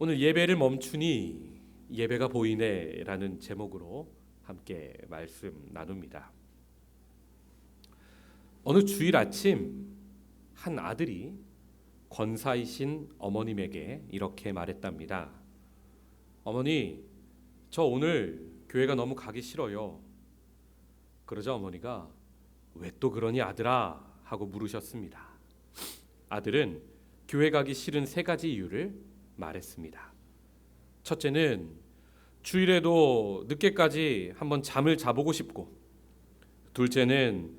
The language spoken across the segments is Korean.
오늘 예배를 멈추니 예배가 보이네라는 제목으로 함께 말씀 나눕니다. 어느 주일 아침 한 아들이 권사이신 어머님에게 이렇게 말했답니다. 어머니, 저 오늘 교회가 너무 가기 싫어요. 그러자 어머니가 왜 또 그러니 아들아? 하고 물으셨습니다. 아들은 교회 가기 싫은 세 가지 이유를 말했습니다. 첫째는 주일에도 늦게까지 한번 잠을 자보고 싶고, 둘째는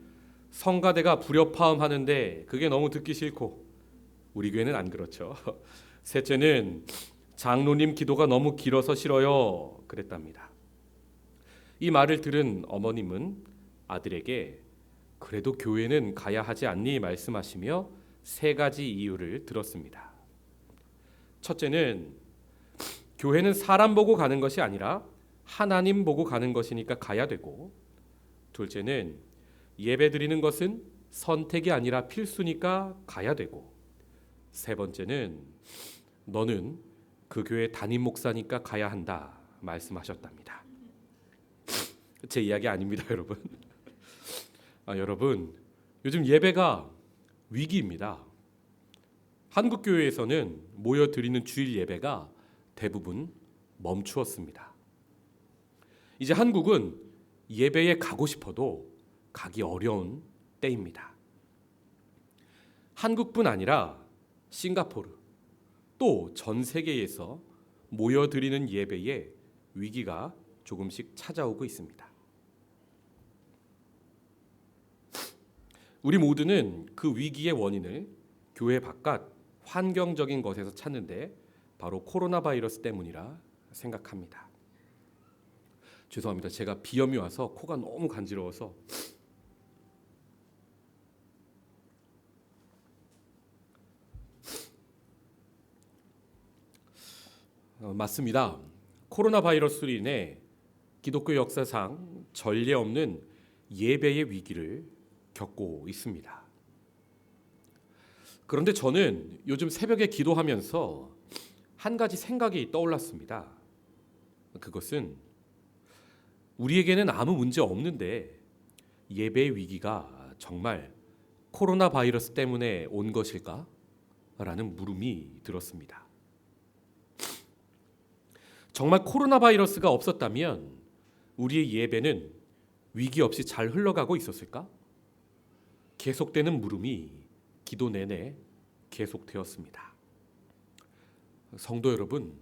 성가대가 불협화음 하는데 그게 너무 듣기 싫고, 우리 교회는 안 그렇죠. 셋째는 장로님 기도가 너무 길어서 싫어요. 그랬답니다. 이 말을 들은 어머님은 아들에게 그래도 교회는 가야 하지 않니? 말씀하시며 세 가지 이유를 들었습니다. 첫째는 교회는 사람 보고 가는 것이 아니라 하나님 보고 가는 것이니까 가야 되고, 둘째는 예배 드리는 것은 선택이 아니라 필수니까 가야 되고, 세 번째는 너는 그 교회 담임 목사니까 가야 한다 말씀하셨답니다. 제 이야기 아닙니다, 여러분. 여러분, 요즘 예배가 위기입니다. 한국 교회에서는 모여 드리는 주일 예배가 대부분 멈추었습니다. 이제 한국은 예배에 가고 싶어도 가기 어려운 때입니다. 한국뿐 아니라 싱가포르, 또 전 세계에서 모여 드리는 예배에 위기가 조금씩 찾아오고 있습니다. 우리 모두는 그 위기의 원인을 교회 바깥 환경적인 것에서 찾는데 바로 코로나 바이러스 때문이라 생각합니다. 죄송합니다. 제가 비염이 와서 코가 너무 간지러워서 맞습니다. 코로나 바이러스로 인해 기독교 역사상 전례 없는 예배의 위기를 겪고 있습니다. 그런데 저는 요즘 새벽에 기도하면서 한 가지 생각이 떠올랐습니다. 그것은 우리에게는 아무 문제 없는데 예배의 위기가 정말 코로나 바이러스 때문에 온 것일까? 라는 물음이 들었습니다. 정말 코로나 바이러스가 없었다면 우리의 예배는 위기 없이 잘 흘러가고 있었을까? 계속되는 물음이 기도 내내 계속되었습니다. 성도 여러분,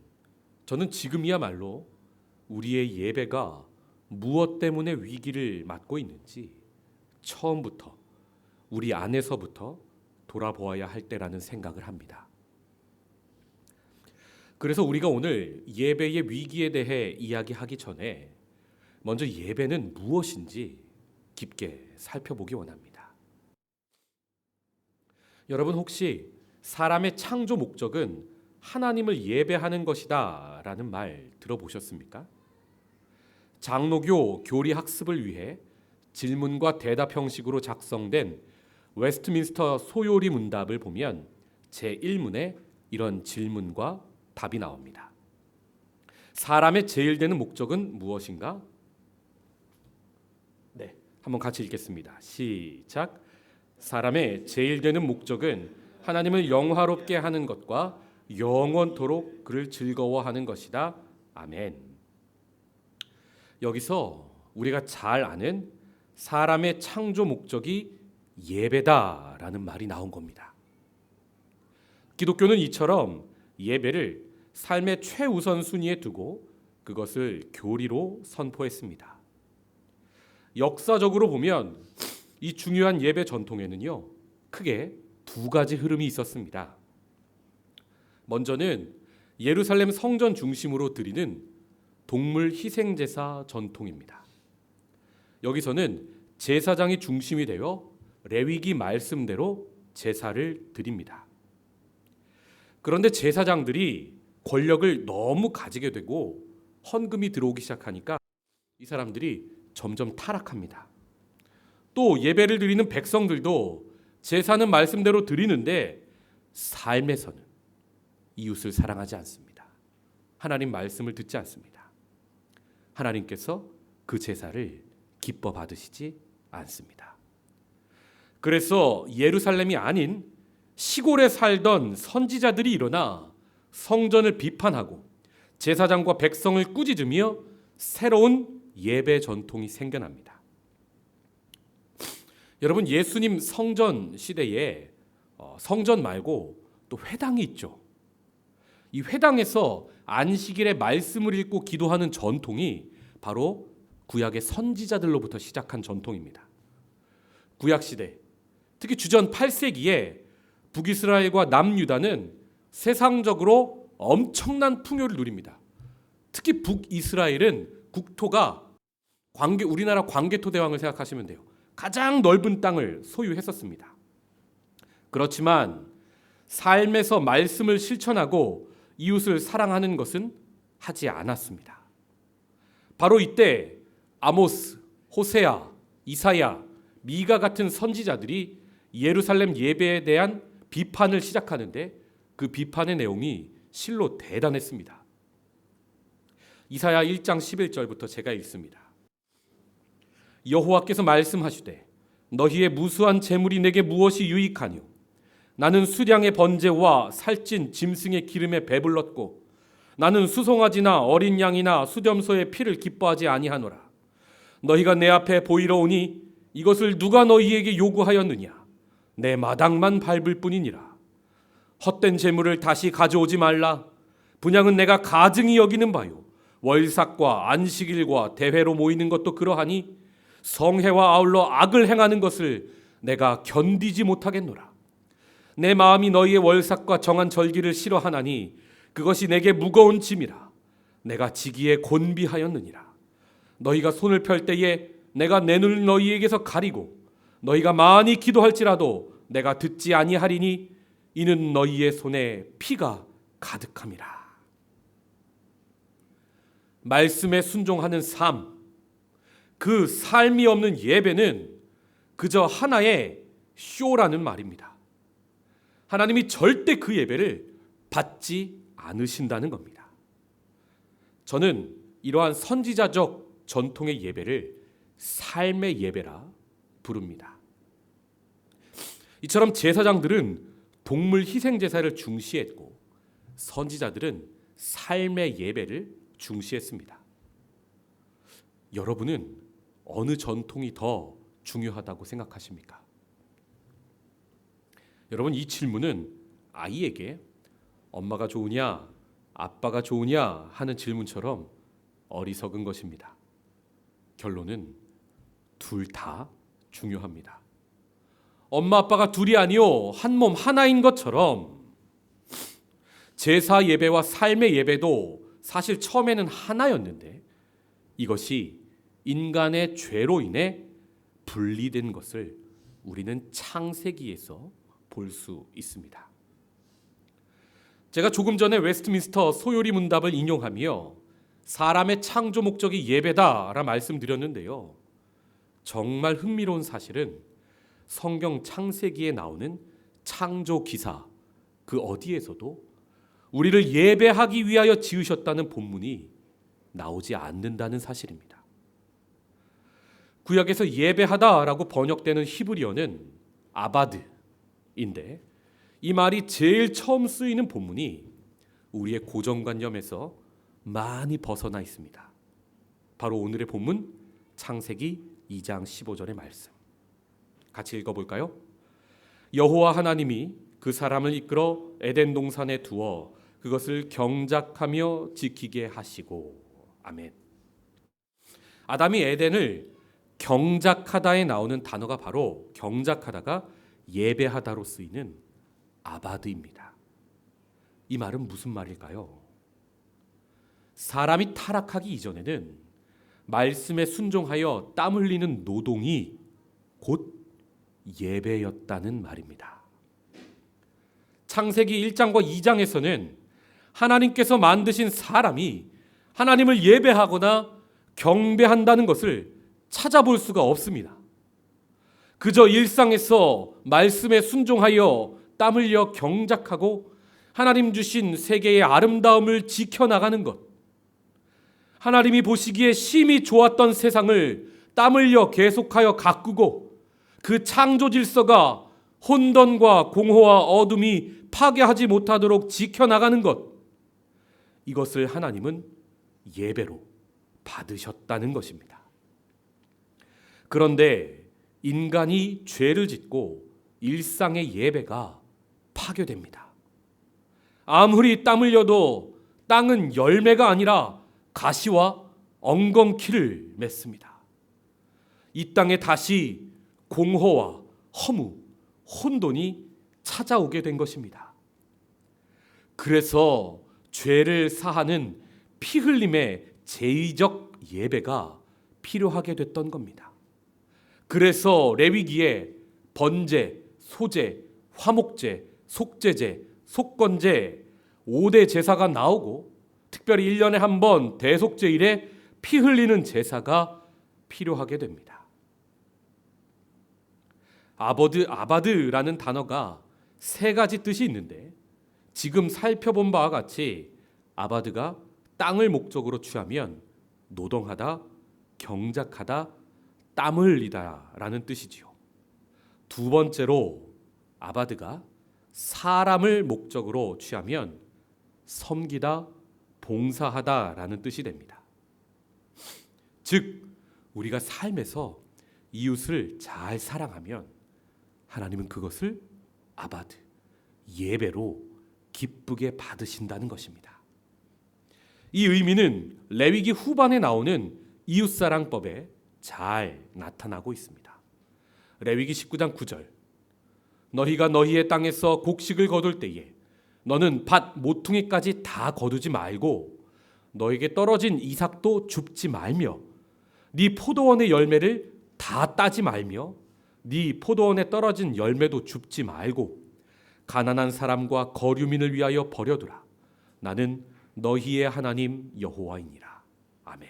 저는 지금이야말로 우리의 예배가 무엇 때문에 위기를 맞고 있는지 처음부터 우리 안에서부터 돌아보아야 할 때라는 생각을 합니다. 그래서 우리가 오늘 예배의 위기에 대해 이야기하기 전에 먼저 예배는 무엇인지 깊게 살펴보기 원합니다. 여러분, 혹시 사람의 창조 목적은 하나님을 예배하는 것이다 라는 말 들어보셨습니까? 장로교 교리 학습을 위해 질문과 대답 형식으로 작성된 웨스트민스터 소요리 문답을 보면 제1문에 이런 질문과 답이 나옵니다. 사람의 제일 되는 목적은 무엇인가? 네, 한번 같이 읽겠습니다. 시작. 사람의 제일 되는 목적은 하나님을 영화롭게 하는 것과 영원토록 그를 즐거워하는 것이다. 아멘. 여기서 우리가 잘 아는 사람의 창조 목적이 예배다라는 말이 나온 겁니다. 기독교는 이처럼 예배를 삶의 최우선 순위에 두고 그것을 교리로 선포했습니다. 역사적으로 보면 이 중요한 예배 전통에는요, 크게 두 가지 흐름이 있었습니다. 먼저는 예루살렘 성전 중심으로 드리는 동물 희생 제사 전통입니다. 여기서는 제사장이 중심이 되어 레위기 말씀대로 제사를 드립니다. 그런데 제사장들이 권력을 너무 가지게 되고 헌금이 들어오기 시작하니까 이 사람들이 점점 타락합니다. 또 예배를 드리는 백성들도 제사는 말씀대로 드리는데 삶에서는 이웃을 사랑하지 않습니다. 하나님 말씀을 듣지 않습니다. 하나님께서 그 제사를 기뻐 받으시지 않습니다. 그래서 예루살렘이 아닌 시골에 살던 선지자들이 일어나 성전을 비판하고 제사장과 백성을 꾸짖으며 새로운 예배 전통이 생겨납니다. 여러분, 예수님 성전 시대에 성전 말고 또 회당이 있죠. 이 회당에서 안식일에 말씀을 읽고 기도하는 전통이 바로 구약의 선지자들로부터 시작한 전통입니다. 구약 시대, 특히 주전 8세기에 북이스라엘과 남유다는 세상적으로 엄청난 풍요를 누립니다. 특히 북이스라엘은 국토가 우리나라 광개토 대왕을 생각하시면 돼요. 가장 넓은 땅을 소유했었습니다. 그렇지만 삶에서 말씀을 실천하고 이웃을 사랑하는 것은 하지 않았습니다. 바로 이때 아모스, 호세아, 이사야, 미가 같은 선지자들이 예루살렘 예배에 대한 비판을 시작하는데 그 비판의 내용이 실로 대단했습니다. 이사야 1장 11절부터 제가 읽습니다. 여호와께서 말씀하시되 너희의 무수한 재물이 내게 무엇이 유익하뇨? 나는 수량의 번제와 살찐 짐승의 기름에 배불렀고 나는 수송아지나 어린 양이나 수렴소의 피를 기뻐하지 아니하노라. 너희가 내 앞에 보이러 오니 이것을 누가 너희에게 요구하였느냐? 내 마당만 밟을 뿐이니라. 헛된 재물을 다시 가져오지 말라. 분향은 내가 가증히 여기는 바요. 월삭과 안식일과 대회로 모이는 것도 그러하니 성회와 아울러 악을 행하는 것을 내가 견디지 못하겠노라. 내 마음이 너희의 월삭과 정한 절기를 싫어하나니 그것이 내게 무거운 짐이라. 내가 지기에 곤비하였느니라. 너희가 손을 펼 때에 내가 내 눈을 너희에게서 가리고 너희가 많이 기도할지라도 내가 듣지 아니하리니 이는 너희의 손에 피가 가득함이라. 말씀에 순종하는 삶, 그 삶이 없는 예배는 그저 하나의 쇼라는 말입니다. 하나님이 절대 그 예배를 받지 않으신다는 겁니다. 저는 이러한 선지자적 전통의 예배를 삶의 예배라 부릅니다. 이처럼 제사장들은 동물 희생 제사를 중시했고 선지자들은 삶의 예배를 중시했습니다. 여러분은 어느 전통이 더 중요하다고 생각하십니까? 여러분, 이 질문은 아이에게 엄마가 좋으냐 아빠가 좋으냐 하는 질문처럼 어리석은 것입니다. 결론은 둘 다 중요합니다. 엄마 아빠가 둘이 아니요 한 몸 하나인 것처럼 제사 예배와 삶의 예배도 사실 처음에는 하나였는데 이것이 인간의 죄로 인해 분리된 것을 우리는 창세기에서 볼 수 있습니다. 제가 조금 전에 웨스트민스터 소요리 문답을 인용하며 사람의 창조 목적이 예배다라 말씀드렸는데요. 정말 흥미로운 사실은 성경 창세기에 나오는 창조 기사 그 어디에서도 우리를 예배하기 위하여 지으셨다는 본문이 나오지 않는다는 사실입니다. 구약에서 예배하다라고 번역되는 히브리어는 아바드인데 이 말이 제일 처음 쓰이는 본문이 우리의 고정관념에서 많이 벗어나 있습니다. 바로 오늘의 본문 창세기 2장 15절의 말씀. 같이 읽어볼까요? 여호와 하나님이 그 사람을 이끌어 에덴 동산에 두어 그것을 경작하며 지키게 하시고. 아멘. 아담이 에덴을 경작하다에 나오는 단어가 바로 경작하다가 예배하다로 쓰이는 아바드입니다. 이 말은 무슨 말일까요? 사람이 타락하기 이전에는 말씀에 순종하여 땀 흘리는 노동이 곧 예배였다는 말입니다. 창세기 1장과 2장에서는 하나님께서 만드신 사람이 하나님을 예배하거나 경배한다는 것을 찾아볼 수가 없습니다. 그저 일상에서 말씀에 순종하여 땀 흘려 경작하고 하나님 주신 세계의 아름다움을 지켜나가는 것, 하나님이 보시기에 심히 좋았던 세상을 땀 흘려 계속하여 가꾸고 그 창조 질서가 혼돈과 공허와 어둠이 파괴하지 못하도록 지켜나가는 것, 이것을 하나님은 예배로 받으셨다는 것입니다. 그런데 인간이 죄를 짓고 일상의 예배가 파괴됩니다. 아무리 땀 흘려도 땅은 열매가 아니라 가시와 엉겅퀴를 맺습니다. 이 땅에 다시 공허와 허무, 혼돈이 찾아오게 된 것입니다. 그래서 죄를 사하는 피 흘림의 제의적 예배가 필요하게 됐던 겁니다. 그래서 레위기에 번제, 소제, 화목제, 속제제, 속건제 5대 제사가 나오고 특별히 1년에 한 번 대속제일에 피 흘리는 제사가 필요하게 됩니다. 아바드라는 단어가 세 가지 뜻이 있는데 지금 살펴본 바와 같이 아바드가 땅을 목적으로 취하면 노동하다, 경작하다, 땀 흘리다 라는 뜻이지요. 두 번째로 아바드가 사람을 목적으로 취하면 섬기다, 봉사하다 라는 뜻이 됩니다. 즉 우리가 삶에서 이웃을 잘 사랑하면 하나님은 그것을 아바드, 예배로 기쁘게 받으신다는 것입니다. 이 의미는 레위기 후반에 나오는 이웃사랑법에 잘 나타나고 있습니다. 레위기 19장 9절, 너희가 너희의 땅에서 곡식을 거둘 때에 너는 밭 모퉁이까지 다 거두지 말고 너에게 떨어진 이삭도 줍지 말며 네 포도원의 열매를 다 따지 말며 네 포도원에 떨어진 열매도 줍지 말고 가난한 사람과 거류민을 위하여 버려두라. 나는 너희의 하나님 여호와이니라. 아멘.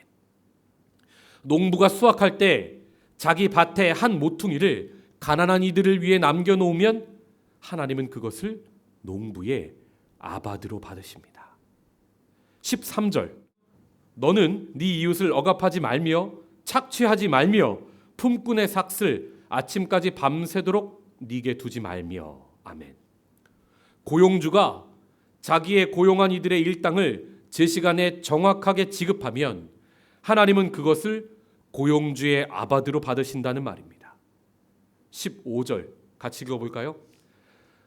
농부가 수확할 때 자기 밭에 한 모퉁이를 가난한 이들을 위해 남겨놓으면 하나님은 그것을 농부의 아바드로 받으십니다. 13절, 너는 네 이웃을 억압하지 말며 착취하지 말며 품꾼의 삭슬 아침까지 밤새도록 네게 두지 말며. 아멘. 고용주가 자기의 고용한 이들의 일당을 제 시간에 정확하게 지급하면 하나님은 그것을 고용주의 아바드로 받으신다는 말입니다. 15절 같이 읽어볼까요?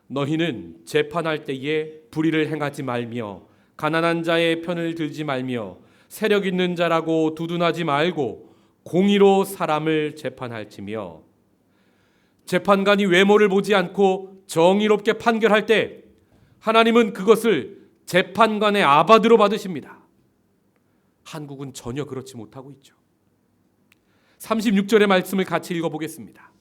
너희는 재판할 때에 불의를 행하지 말며 가난한 자의 편을 들지 말며 세력 있는 자라고 두둔하지 말고 공의로 사람을 재판할지며. 재판관이 외모를 보지 않고 정의롭게 판결할 때 하나님은 그것을 재판관의 아바드로 받으십니다. 한국은 전혀 그렇지 못하고 있죠. 36절의 말씀을 같이 읽어보겠습니다.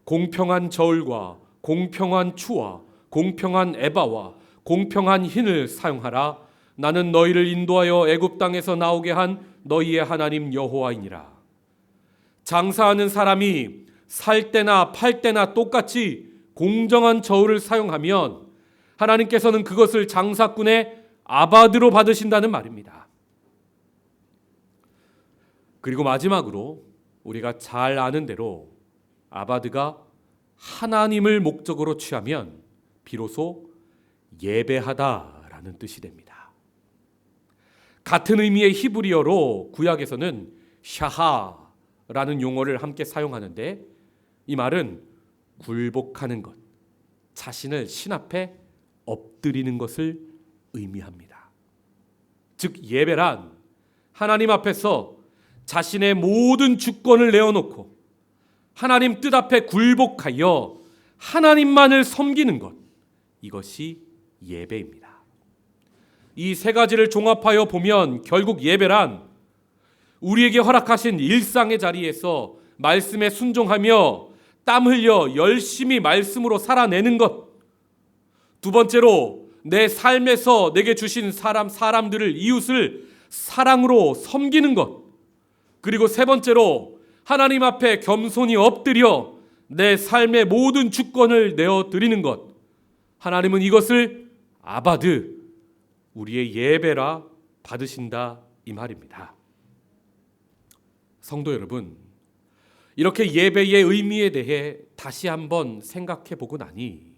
공평한 저울과 공평한 추와 공평한 에바와 공평한 흰을 사용하라. 나는 너희를 인도하여 애굽 땅에서 나오게 한 너희의 하나님 여호와이니라. 장사하는 사람이 살 때나 팔 때나 똑같이 공정한 저울을 사용하면 하나님께서는 그것을 장사꾼의 아바드로 받으신다는 말입니다. 그리고 마지막으로 우리가 잘 아는 대로 아바드가 하나님을 목적으로 취하면 비로소 예배하다라는 뜻이 됩니다. 같은 의미의 히브리어로 구약에서는 샤하라는 용어를 함께 사용하는데 이 말은 굴복하는 것, 자신을 신 앞에 엎드리는 것을 의미합니다. 즉 예배란 하나님 앞에서 자신의 모든 주권을 내어놓고 하나님 뜻 앞에 굴복하여 하나님만을 섬기는 것, 이것이 예배입니다. 이 세 가지를 종합하여 보면 결국 예배란 우리에게 허락하신 일상의 자리에서 말씀에 순종하며 땀 흘려 열심히 말씀으로 살아내는 것, 두 번째로 내 삶에서 내게 주신 사람들을, 이웃을 사랑으로 섬기는 것, 그리고 세 번째로 하나님 앞에 겸손히 엎드려 내 삶의 모든 주권을 내어드리는 것, 하나님은 이것을 아바드, 우리의 예배라 받으신다 이 말입니다. 성도 여러분, 이렇게 예배의 의미에 대해 다시 한번 생각해 보고 나니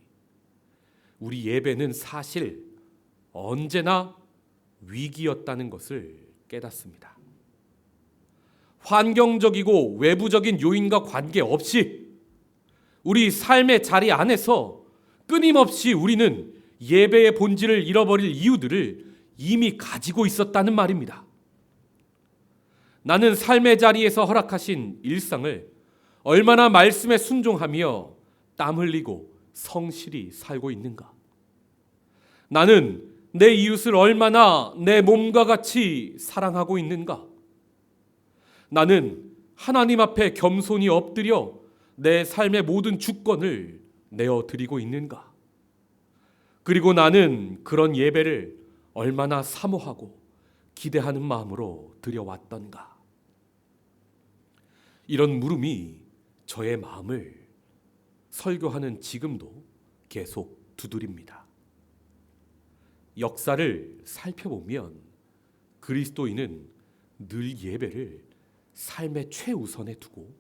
우리 예배는 사실 언제나 위기였다는 것을 깨닫습니다. 환경적이고 외부적인 요인과 관계없이 우리 삶의 자리 안에서 끊임없이 우리는 예배의 본질을 잃어버릴 이유들을 이미 가지고 있었다는 말입니다. 나는 삶의 자리에서 허락하신 일상을 얼마나 말씀에 순종하며 땀 흘리고 성실히 살고 있는가? 나는 내 이웃을 얼마나 내 몸과 같이 사랑하고 있는가? 나는 하나님 앞에 겸손히 엎드려 내 삶의 모든 주권을 내어드리고 있는가? 그리고 나는 그런 예배를 얼마나 사모하고 기대하는 마음으로 드려왔던가? 이런 물음이 저의 마음을 설교하는 지금도 계속 두드립니다. 역사를 살펴보면 그리스도인은 늘 예배를 삶의 최우선에 두고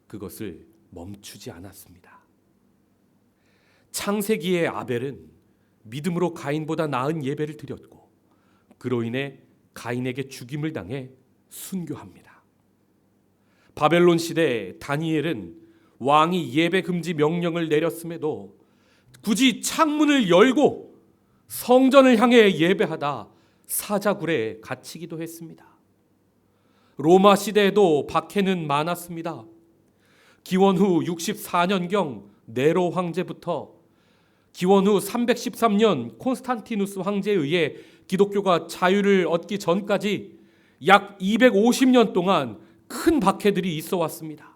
그것을 멈추지 않았습니다. 창세기의 아벨은 믿음으로 가인보다 나은 예배를 드렸고 그로 인해 가인에게 죽임을 당해 순교합니다. 바벨론 시대 다니엘은 왕이 예배 금지 명령을 내렸음에도 굳이 창문을 열고 성전을 향해 예배하다 사자굴에 갇히기도 했습니다. 로마 시대에도 박해는 많았습니다. 기원 후 64년경 네로 황제부터 기원 후 313년 콘스탄티누스 황제에 의해 기독교가 자유를 얻기 전까지 약 250년 동안 큰 박해들이 있어 왔습니다.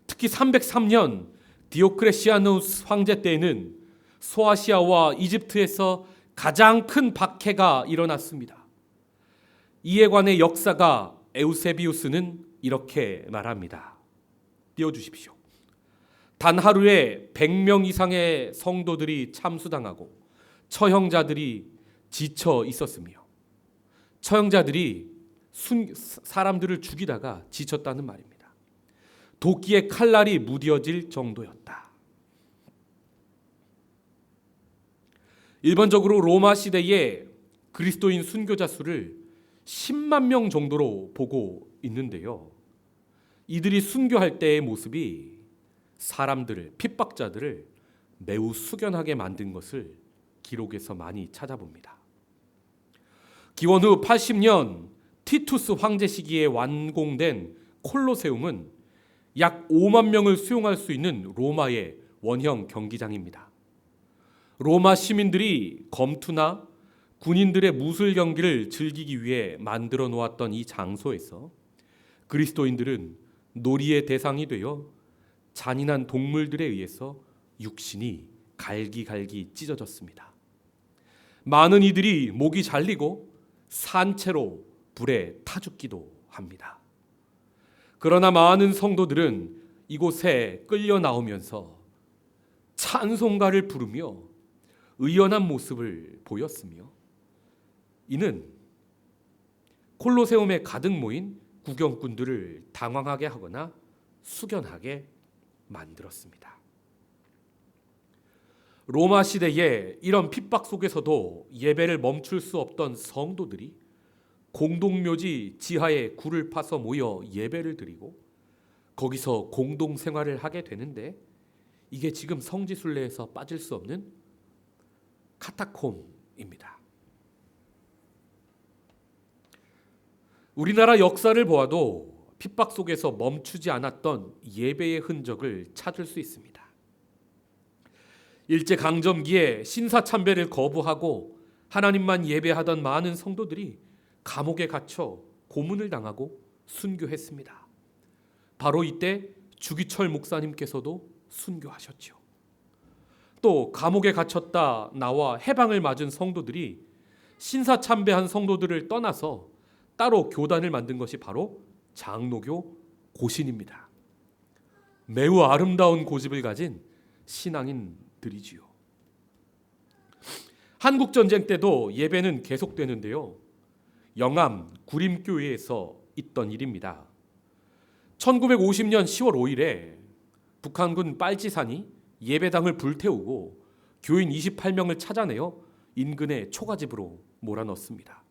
특히 303년 디오크레시아누스 황제 때에는 소아시아와 이집트에서 가장 큰 박해가 일어났습니다. 이에 관해 역사가 에우세비우스는 이렇게 말합니다. 띄워주십시오. 단 하루에 100명 이상의 성도들이 참수당하고 처형자들이 지쳐 있었으며 처형자들이 사람들을 죽이다가 지쳤다는 말입니다. 도끼의 칼날이 무뎌질 정도였다. 일반적으로 로마 시대에 그리스도인 순교자 수를 10만 명 정도로 보고 있는데요. 이들이 순교할 때의 모습이 사람들을, 핍박자들을 매우 숙연하게 만든 것을 기록에서 많이 찾아봅니다. 기원 후 80년 티투스 황제 시기에 완공된 콜로세움은 약 5만 명을 수용할 수 있는 로마의 원형 경기장입니다. 로마 시민들이 검투나 군인들의 무술 경기를 즐기기 위해 만들어 놓았던 이 장소에서 그리스도인들은 놀이의 대상이 되어 잔인한 동물들에 의해서 육신이 갈기갈기 찢어졌습니다. 많은 이들이 목이 잘리고 산채로 불에 타 죽기도 합니다. 그러나 많은 성도들은 이곳에 끌려 나오면서 찬송가를 부르며 의연한 모습을 보였으며 이는 콜로세움에 가득 모인 구경꾼들을 당황하게 하거나 숙연하게 만들었습니다. 로마 시대에 이런 핍박 속에서도 예배를 멈출 수 없던 성도들이 공동묘지 지하에 굴을 파서 모여 예배를 드리고 거기서 공동생활을 하게 되는데 이게 지금 성지순례에서 빠질 수 없는 카타콤입니다. 우리나라 역사를 보아도 핍박 속에서 멈추지 않았던 예배의 흔적을 찾을 수 있습니다. 일제강점기에 신사참배를 거부하고 하나님만 예배하던 많은 성도들이 감옥에 갇혀 고문을 당하고 순교했습니다. 바로 이때 주기철 목사님께서도 순교하셨죠. 또 감옥에 갇혔다 나와 해방을 맞은 성도들이 신사참배한 성도들을 떠나서 따로 교단을 만든 것이 바로 장로교 고신입니다. 매우 아름다운 고집을 가진 신앙인들이지요. 한국 전쟁 때도 예배는 계속되는데요. 영암 구림교회에서 있던 일입니다. 1950년 10월 5일에 북한군 빨치산이 예배당을 불태우고 교인 28명을 찾아내어 인근의 초가집으로 몰아넣습니다.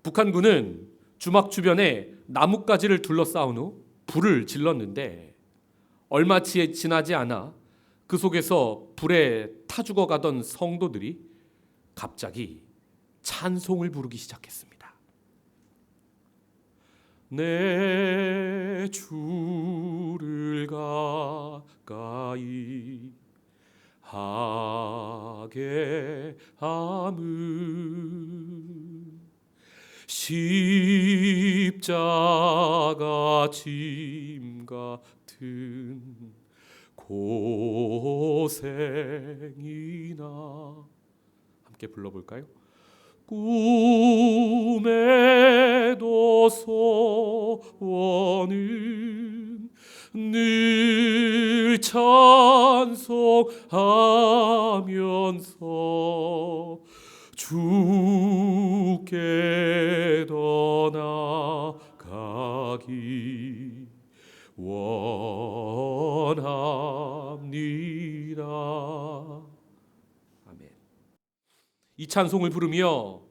북한군은 주막 주변에 나뭇가지를 둘러싸은 후 불을 질렀는데 얼마 지나지 않아 그 속에서 불에 타 죽어가던 성도들이 갑자기 찬송을 부르기 시작했습니다. 내 주를 가까이 하게 함은 십자가 짐 같은 고생이나 함께 불러볼까요? 꿈에도 소원은 늘 찬송하면서 주께 더 나가기 원합니다. 아멘. 이 찬송을 부르며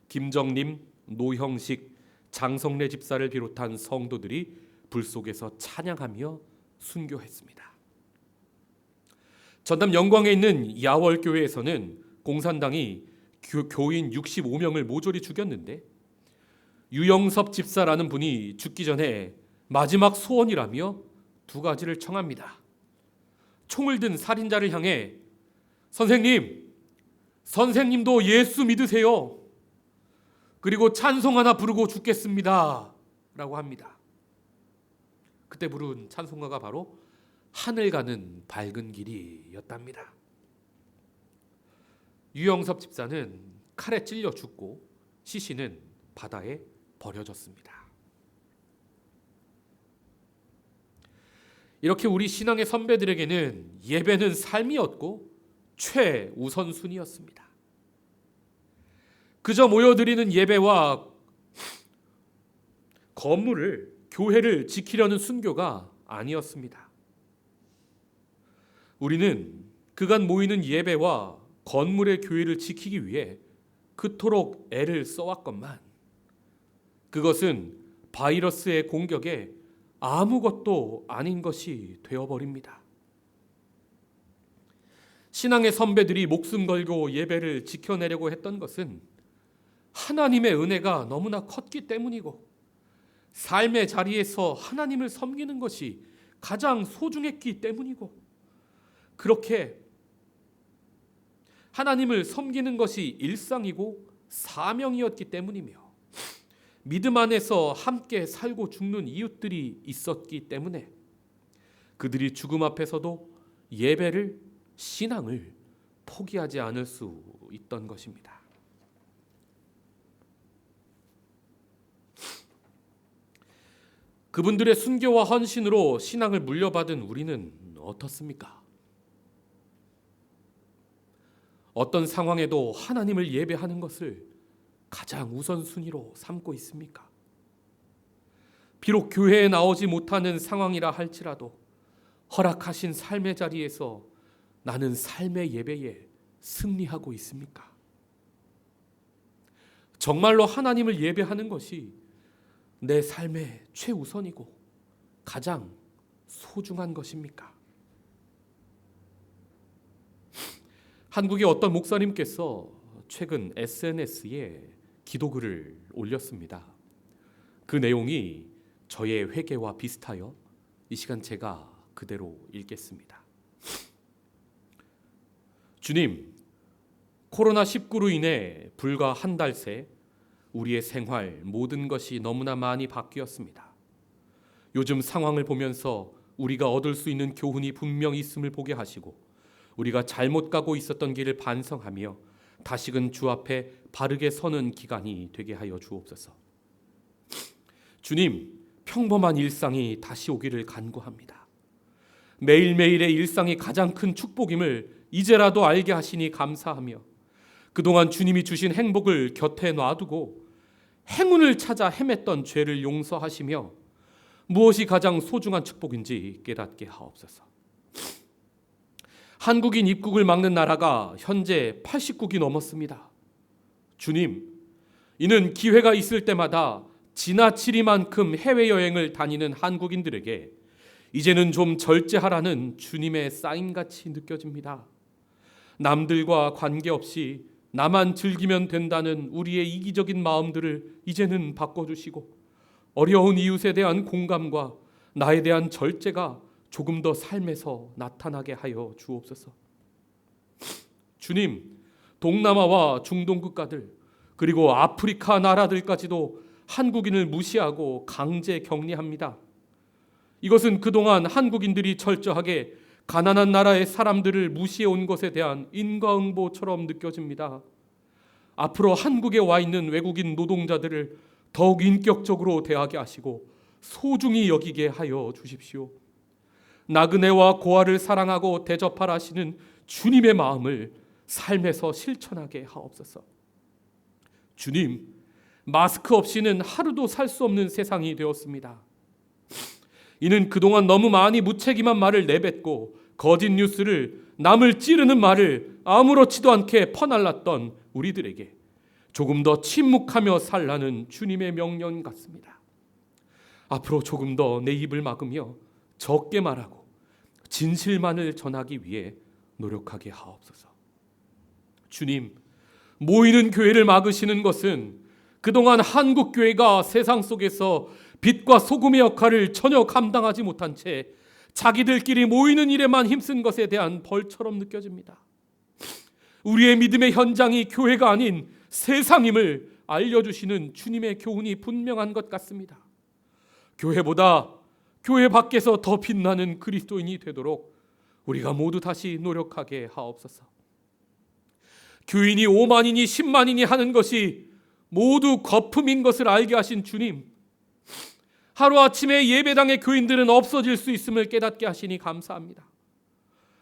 김정림, 노형식, 장성래 집사를 비롯한 성도들이 불 속에서 찬양하며 순교했습니다. 전남 영광에 있는 야월교회에서는 공산당이 교인 65명을 모조리 죽였는데 유영섭 집사라는 분이 죽기 전에 마지막 소원이라며 두 가지를 청합니다. 총을 든 살인자를 향해 선생님도 예수 믿으세요. 그리고 찬송 하나 부르고 죽겠습니다. 라고 합니다. 그때 부른 찬송가가 바로 하늘 가는 밝은 길이였답니다. 유영섭 집사는 칼에 찔려 죽고 시신은 바다에 버려졌습니다. 이렇게 우리 신앙의 선배들에게는 예배는 삶이었고 최우선순위였습니다. 그저 모여드리는 예배와 건물을, 교회를 지키려는 순교가 아니었습니다. 우리는 그간 모이는 예배와 건물의 교회를 지키기 위해 그토록 애를 써왔건만 그것은 바이러스의 공격에 아무것도 아닌 것이 되어버립니다. 신앙의 선배들이 목숨 걸고 예배를 지켜내려고 했던 것은 하나님의 은혜가 너무나 컸기 때문이고 삶의 자리에서 하나님을 섬기는 것이 가장 소중했기 때문이고 그렇게 하나님을 섬기는 것이 일상이고 사명이었기 때문이며 믿음 안에서 함께 살고 죽는 이웃들이 있었기 때문에 그들이 죽음 앞에서도 예배를, 신앙을 포기하지 않을 수 있던 것입니다. 그분들의 순교와 헌신으로 신앙을 물려받은 우리는 어떻습니까? 어떤 상황에도 하나님을 예배하는 것을 가장 우선순위로 삼고 있습니까? 비록 교회에 나오지 못하는 상황이라 할지라도 허락하신 삶의 자리에서 나는 삶의 예배에 승리하고 있습니까? 정말로 하나님을 예배하는 것이 내 삶의 최우선이고 가장 소중한 것입니까? 한국의 어떤 목사님께서 최근 SNS에 기도글을 올렸습니다. 그 내용이 저의 회개와 비슷하여 이 시간 제가 그대로 읽겠습니다. 주님, 코로나19로 인해 불과 한 달 새 우리의 생활 모든 것이 너무나 많이 바뀌었습니다. 요즘 상황을 보면서 우리가 얻을 수 있는 교훈이 분명히 있음을 보게 하시고 우리가 잘못 가고 있었던 길을 반성하며 다시금 주 앞에 바르게 서는 기간이 되게 하여 주옵소서. 주님, 평범한 일상이 다시 오기를 간구합니다. 매일매일의 일상이 가장 큰 축복임을 이제라도 알게 하시니 감사하며 그동안 주님이 주신 행복을 곁에 놔두고 행운을 찾아 헤맸던 죄를 용서하시며 무엇이 가장 소중한 축복인지 깨닫게 하옵소서. 한국인 입국을 막는 나라가 현재 80국이 넘었습니다. 주님, 이는 기회가 있을 때마다 지나치리만큼 해외여행을 다니는 한국인들에게 이제는 좀 절제하라는 주님의 사인같이 느껴집니다. 남들과 관계없이 나만 즐기면 된다는 우리의 이기적인 마음들을 이제는 바꿔주시고 어려운 이웃에 대한 공감과 나에 대한 절제가 조금 더 삶에서 나타나게 하여 주옵소서. 주님, 동남아와 중동 국가들 그리고 아프리카 나라들까지도 한국인을 무시하고 강제 격리합니다. 이것은 그동안 한국인들이 철저하게 가난한 나라의 사람들을 무시해 온 것에 대한 인과응보처럼 느껴집니다. 앞으로 한국에 와 있는 외국인 노동자들을 더욱 인격적으로 대하게 하시고 소중히 여기게 하여 주십시오. 나그네와 고아를 사랑하고 대접하라 하시는 주님의 마음을 삶에서 실천하게 하옵소서. 주님, 마스크 없이는 하루도 살 수 없는 세상이 되었습니다. 이는 그동안 너무 많이 무책임한 말을 내뱉고 거짓 뉴스를, 남을 찌르는 말을 아무렇지도 않게 퍼날랐던 우리들에게 조금 더 침묵하며 살라는 주님의 명령 같습니다. 앞으로 조금 더 내 입을 막으며 적게 말하고 진실만을 전하기 위해 노력하게 하옵소서. 주님, 모이는 교회를 막으시는 것은 그동안 한국 교회가 세상 속에서 빛과 소금의 역할을 전혀 감당하지 못한 채 자기들끼리 모이는 일에만 힘쓴 것에 대한 벌처럼 느껴집니다. 우리의 믿음의 현장이 교회가 아닌 세상임을 알려주시는 주님의 교훈이 분명한 것 같습니다. 교회보다 교회 밖에서 더 빛나는 그리스도인이 되도록 우리가 모두 다시 노력하게 하옵소서. 교인이 5만이니 10만이니 하는 것이 모두 거품인 것을 알게 하신 주님, 하루아침에 예배당의 교인들은 없어질 수 있음을 깨닫게 하시니 감사합니다.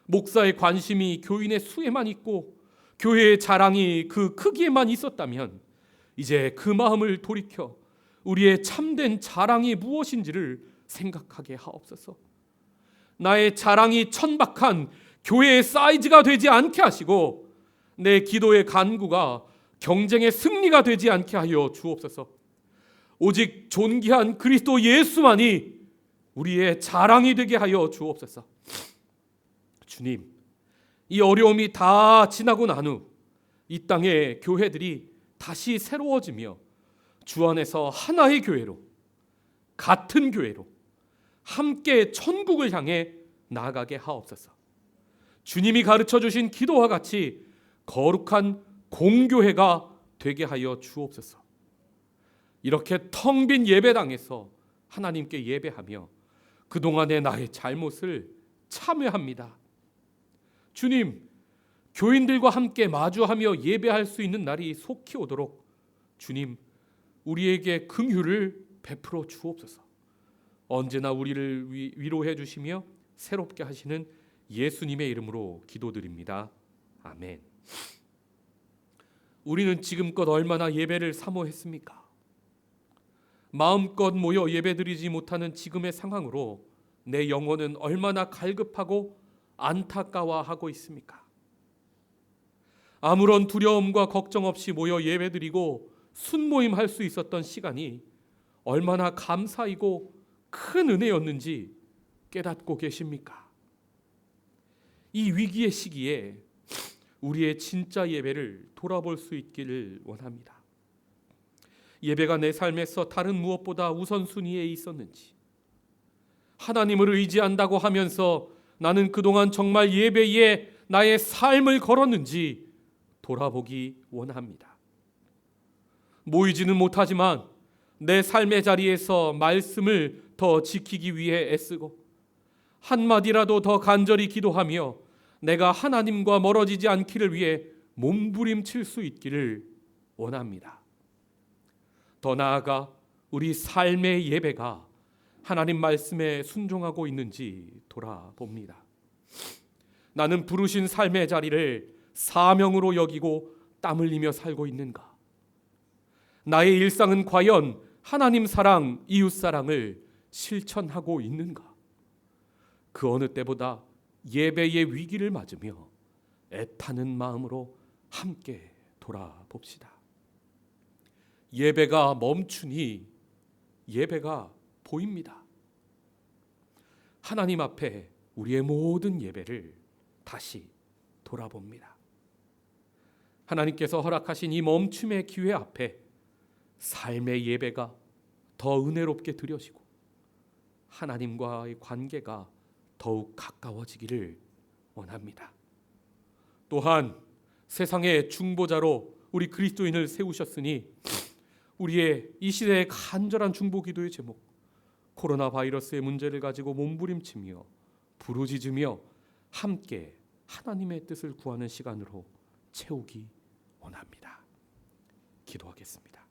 목사의 관심이 교인의 수에만 있고 교회의 자랑이 그 크기에만 있었다면 이제 그 마음을 돌이켜 우리의 참된 자랑이 무엇인지를 생각하게 하옵소서. 나의 자랑이 천박한 교회의 사이즈가 되지 않게 하시고 내 기도의 간구가 경쟁의 승리가 되지 않게 하여 주옵소서. 오직 존귀한 그리스도 예수만이 우리의 자랑이 되게 하여 주옵소서. 주님, 이 어려움이 다 지나고 난 후 이 땅의 교회들이 다시 새로워지며 주 안에서 하나의 교회로, 같은 교회로 함께 천국을 향해 나아가게 하옵소서. 주님이 가르쳐 주신 기도와 같이 거룩한 공교회가 되게 하여 주옵소서. 이렇게 텅 빈 예배당에서 하나님께 예배하며 그동안의 나의 잘못을 참회합니다. 주님, 교인들과 함께 마주하며 예배할 수 있는 날이 속히 오도록 주님, 우리에게 긍휼을 베풀어 주옵소서. 언제나 우리를 위로해 주시며 새롭게 하시는 예수님의 이름으로 기도드립니다. 아멘. 우리는 지금껏 얼마나 예배를 사모했습니까? 마음껏 모여 예배드리지 못하는 지금의 상황으로 내 영혼은 얼마나 갈급하고 안타까워하고 있습니까? 아무런 두려움과 걱정 없이 모여 예배드리고 순모임할 수 있었던 시간이 얼마나 감사이고 큰 은혜였는지 깨닫고 계십니까? 이 위기의 시기에 우리의 진짜 예배를 돌아볼 수 있기를 원합니다. 예배가 내 삶에서 다른 무엇보다 우선순위에 있었는지, 하나님을 의지한다고 하면서 나는 그동안 정말 예배에 나의 삶을 걸었는지 돌아보기 원합니다. 모이지는 못하지만 내 삶의 자리에서 말씀을 더 지키기 위해 애쓰고 한마디라도 더 간절히 기도하며 내가 하나님과 멀어지지 않기를 위해 몸부림칠 수 있기를 원합니다. 더 나아가 우리 삶의 예배가 하나님 말씀에 순종하고 있는지 돌아봅니다. 나는 부르신 삶의 자리를 사명으로 여기고 땀 흘리며 살고 있는가? 나의 일상은 과연 하나님 사랑, 이웃 사랑을 실천하고 있는가? 그 어느 때보다 예배의 위기를 맞으며 애타는 마음으로 함께 돌아봅시다. 예배가 멈추니 예배가 보입니다. 하나님 앞에 우리의 모든 예배를 다시 돌아봅니다. 하나님께서 허락하신 이 멈춤의 기회 앞에 삶의 예배가 더 은혜롭게 드려지고 하나님과의 관계가 더욱 가까워지기를 원합니다. 또한 세상의 중보자로 우리 그리스도인을 세우셨으니 우리의 이 시대의 간절한 중보 기도의 제목, 코로나 바이러스의 문제를 가지고 몸부림치며 부르짖으며 함께 하나님의 뜻을 구하는 시간으로 채우기 원합니다. 기도하겠습니다.